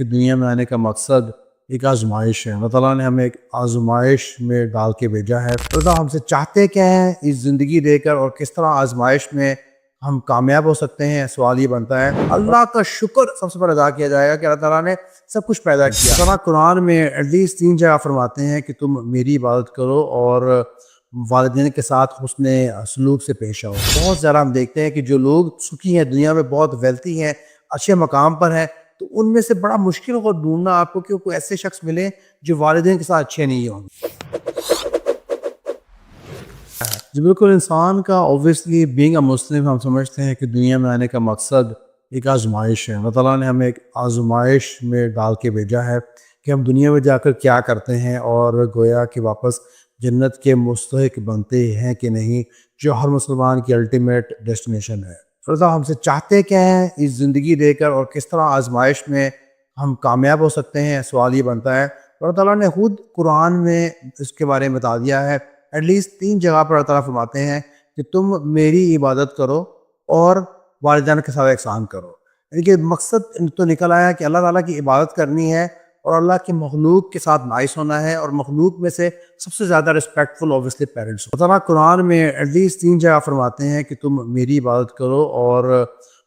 کہ دنیا میں آنے کا مقصد ایک آزمائش ہے۔ اللہ تعالیٰ نے ہمیں ایک آزمائش میں ڈال کے بھیجا ہے۔ اللہ تعالیٰ ہم سے چاہتے کیا ہیں اس زندگی دے کر، اور کس طرح آزمائش میں ہم کامیاب ہو سکتے ہیں۔ سوال یہ بنتا ہے، اللہ کا شکر سب سے پہلے ادا کیا جائے گا کہ اللہ تعالیٰ نے سب کچھ پیدا کیا۔ اللہ قرآن میں ایٹ لیسٹ 3 جگہ فرماتے ہیں کہ تم میری عبادت کرو اور والدین کے ساتھ حسن سلوک سے پیش آؤ۔ بہت زیادہ ہم دیکھتے ہیں کہ جو لوگ سکھی ہیں، دنیا میں بہت ویلتھی ہیں، اچھے مقام پر ہیں، تو ان میں سے بڑا مشکل ہوگا ڈھونڈنا آپ کو کہ کوئی ایسے شخص ملے جو والدین کے ساتھ اچھے نہیں ہوں گے۔ جی بالکل، انسان کا اوبویسلی بینگ اے مسلم ہم سمجھتے ہیں کہ دنیا میں آنے کا مقصد ایک آزمائش ہے۔ اللہ تعالیٰ نے ہمیں ایک آزمائش میں ڈال کے بھیجا ہے کہ ہم دنیا میں جا کر کیا کرتے ہیں، اور گویا کہ واپس جنت کے مستحق بنتے ہیں کہ نہیں، جو ہر مسلمان کی الٹیمیٹ ڈیسٹینیشن ہے۔ اللہ تعالیٰ ہم سے چاہتے کیا ہیں اس زندگی دے کر، اور کس طرح آزمائش میں ہم کامیاب ہو سکتے ہیں۔ سوال یہ بنتا ہے، اللہ تعالیٰ نے خود قرآن میں اس کے بارے میں بتا دیا ہے۔ ایٹ لیسٹ 3 جگہ پر اللہ تعالیٰ فرماتے ہیں کہ تم میری عبادت کرو اور والدین کے ساتھ احسان کرو۔ یعنی کہ مقصد تو نکل آیا کہ اللہ تعالیٰ کی عبادت کرنی ہے اور اللہ کی مخلوق کے ساتھ نائس ہونا ہے، اور مخلوق میں سے سب سے زیادہ رسپیکٹفل اوبویسلی پیرنٹس۔ اللہ تعالیٰ قرآن میں ایٹ لیسٹ 3 جگہ فرماتے ہیں کہ تم میری عبادت کرو اور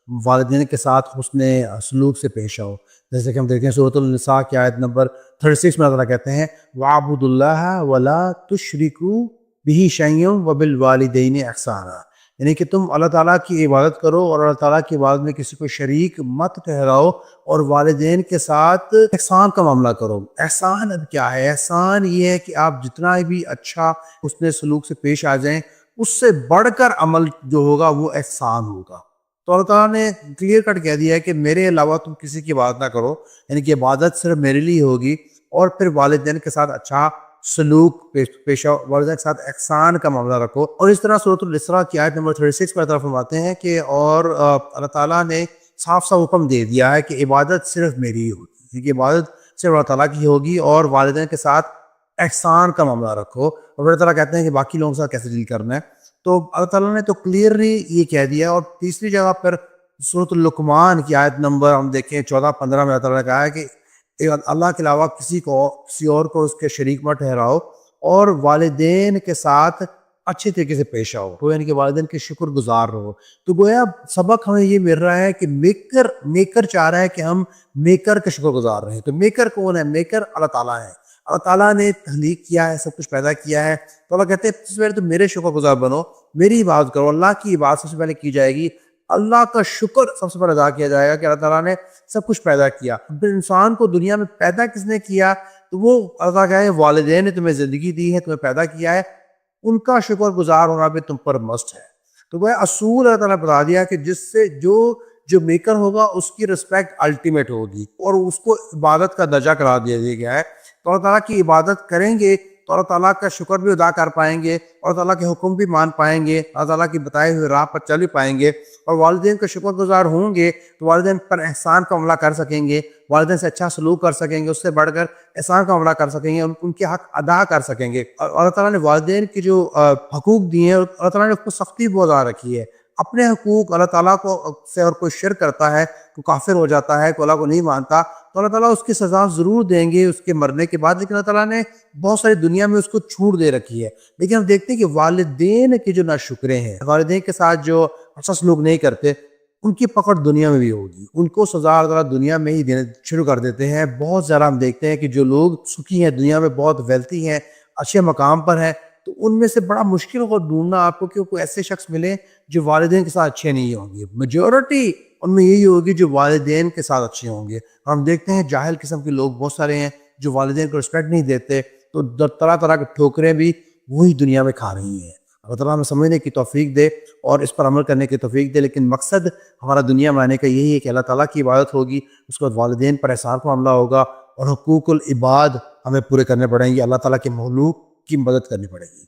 والدین کے ساتھ حسن سلوک سے پیش آؤ۔ جیسے کہ ہم دیکھتے ہیں سورۃ النساء کی آیت نمبر 36 میں اللہ تعالیٰ کہتے ہیں وَاعْبُدُوا اللَّهَ وَلَا تُشْرِكُوا بِهِ شَيْئًا وَبِالْوَالِدَيْنِ إِحْسَانًا، یعنی کہ تم اللہ تعالیٰ کی عبادت کرو اور اللہ تعالیٰ کی عبادت میں کسی کو شریک مت ٹھہراؤ، اور والدین کے ساتھ احسان کا معاملہ کرو۔ احسان اب کیا ہے؟ احسان یہ ہے کہ آپ جتنا بھی اچھا حسن سلوک سے پیش آ جائیں، اس سے بڑھ کر عمل جو ہوگا وہ احسان ہوگا۔ تو اللہ تعالیٰ نے کلیئر کٹ کہہ دیا ہے کہ میرے علاوہ تم کسی کی عبادت نہ کرو، یعنی کہ عبادت صرف میرے لیے ہوگی، اور پھر والدین کے ساتھ اچھا سلوک پیش آؤ، والدین کے ساتھ احسان کا معاملہ رکھو۔ اور اس طرح سورۃ الاسراء کی آیت نمبر 36 پر طرف فرماتے ہیں کہ اور اللہ تعالیٰ نے صاف صاف حکم دے دیا ہے کہ عبادت صرف میری ہی ہوگی، کیونکہ عبادت صرف اللہ تعالیٰ کی ہوگی، اور والدین کے ساتھ احسان کا معاملہ رکھو۔ اور اللہ تعالیٰ کہتے ہیں کہ باقی لوگوں کے ساتھ کیسے ڈیل کرنا ہے، تو اللہ تعالیٰ نے تو کلیئرلی یہ کہہ دیا۔ اور تیسری جگہ پر سورۃ اللقمان کی آیت نمبر ہم دیکھیں 14-15 میں اللہ تعالیٰ نے کہا ہے کہ اللہ کے علاوہ کسی اور کو اس کے شریک مت ٹھہراؤ، اور والدین کے ساتھ اچھے طریقے سے پیش آؤ، تو یعنی کہ والدین کے شکر گزار رہو۔ تو گویا سبق ہمیں یہ مل رہا ہے کہ میکر چاہ رہا ہے کہ ہم میکر کے شکر گزار رہے ہیں۔ تو میکر کون ہے؟ میکر اللہ تعالیٰ ہے۔ اللہ تعالیٰ نے تخلیق کیا ہے، سب کچھ پیدا کیا ہے، تو اللہ کہتے ہیں سب سے پہلے تو میرے شکر گزار بنو، میری عبادت کرو۔ اللہ کی عبادت سب سے پہلے کی جائے گی، اللہ کا شکر سب سے پہلے ادا کیا جائے گا کہ اللہ تعالیٰ نے سب کچھ پیدا کیا۔ پھر انسان کو دنیا میں پیدا کس نے کیا؟ تو وہ اللہ کہا ہے والدین نے تمہیں زندگی دی ہے، تمہیں پیدا کیا ہے، ان کا شکر گزار ہونا بھی تم پر مست ہے۔ تو وہ اصول اللہ تعالیٰ نے بتا دیا کہ جس سے جو میکر ہوگا اس کی رسپیکٹ الٹیمیٹ ہوگی، اور اس کو عبادت کا درجہ قرار دیا گیا ہے۔ تو اللہ تعالیٰ کی عبادت کریں گے تو اللہ تعالیٰ کا شکر بھی ادا کر پائیں گے، اور اللہ تعالیٰ کے حکم بھی مان پائیں گے، اللہ تعالیٰ کی بتائے ہوئے راہ پر چل بھی پائیں گے، اور والدین کا شکر گزار ہوں گے تو والدین پر احسان کا عملہ کر سکیں گے، والدین سے اچھا سلوک کر سکیں گے، اس سے بڑھ کر احسان کا عملہ کر سکیں گے، ان کے حق ادا کر سکیں گے۔ اور اللہ تعالیٰ نے والدین کی جو حقوق دیے ہیں، اللہ تعالیٰ نے اس کو سختی بہت زیادہ رکھی ہے۔ اپنے حقوق اللہ تعالیٰ کو سے اور کوئی شرک کرتا ہے، کوئی کافر ہو جاتا ہے، کوئی اللہ کو نہیں مانتا، تو اللہ تعالیٰ اس کی سزا ضرور دیں گے اس کے مرنے کے بعد، لیکن اللہ تعالیٰ نے بہت ساری دنیا میں اس کو چھوٹ دے رکھی ہے۔ لیکن ہم دیکھتے ہیں کہ والدین کے جو ناشکرے ہیں، والدین کے ساتھ جو اچھا سلوک نہیں کرتے، ان کی پکڑ دنیا میں بھی ہوگی، ان کو سزا اللہ تعالیٰ دنیا میں ہی دینے شروع کر دیتے ہیں۔ بہت زیادہ ہم دیکھتے ہیں کہ جو لوگ سکھی ہیں، دنیا میں بہت ویلتھی ہیں، اچھے مقام پر ہیں، تو ان میں سے بڑا مشکل ہوگا ڈھونڈنا آپ کو کہ کوئی ایسے شخص ملے جو والدین کے ساتھ اچھے نہیں ہوں گے۔ میجورٹی ان میں یہی ہوگی جو والدین کے ساتھ اچھے ہوں گے۔ ہم دیکھتے ہیں جاہل قسم کے لوگ بہت سارے ہیں جو والدین کو رسپیکٹ نہیں دیتے، تو طرح طرح کی ٹھوکریں بھی وہی دنیا میں کھا رہی ہیں۔ اللہ تعالیٰ ہمیں سمجھنے کی توفیق دے اور اس پر عمل کرنے کی توفیق دے، لیکن مقصد ہمارا دنیا میں آنے کا یہی ہے کہ اللہ تعالیٰ کی عبادت ہوگی، اس کے بعد والدین پر احسان کا معاملہ ہوگا، اور حقوق العباد ہمیں پورے کرنے پڑیں گے، اللہ تعالیٰ کے مخلوق کی مدد کرنی پڑے گی۔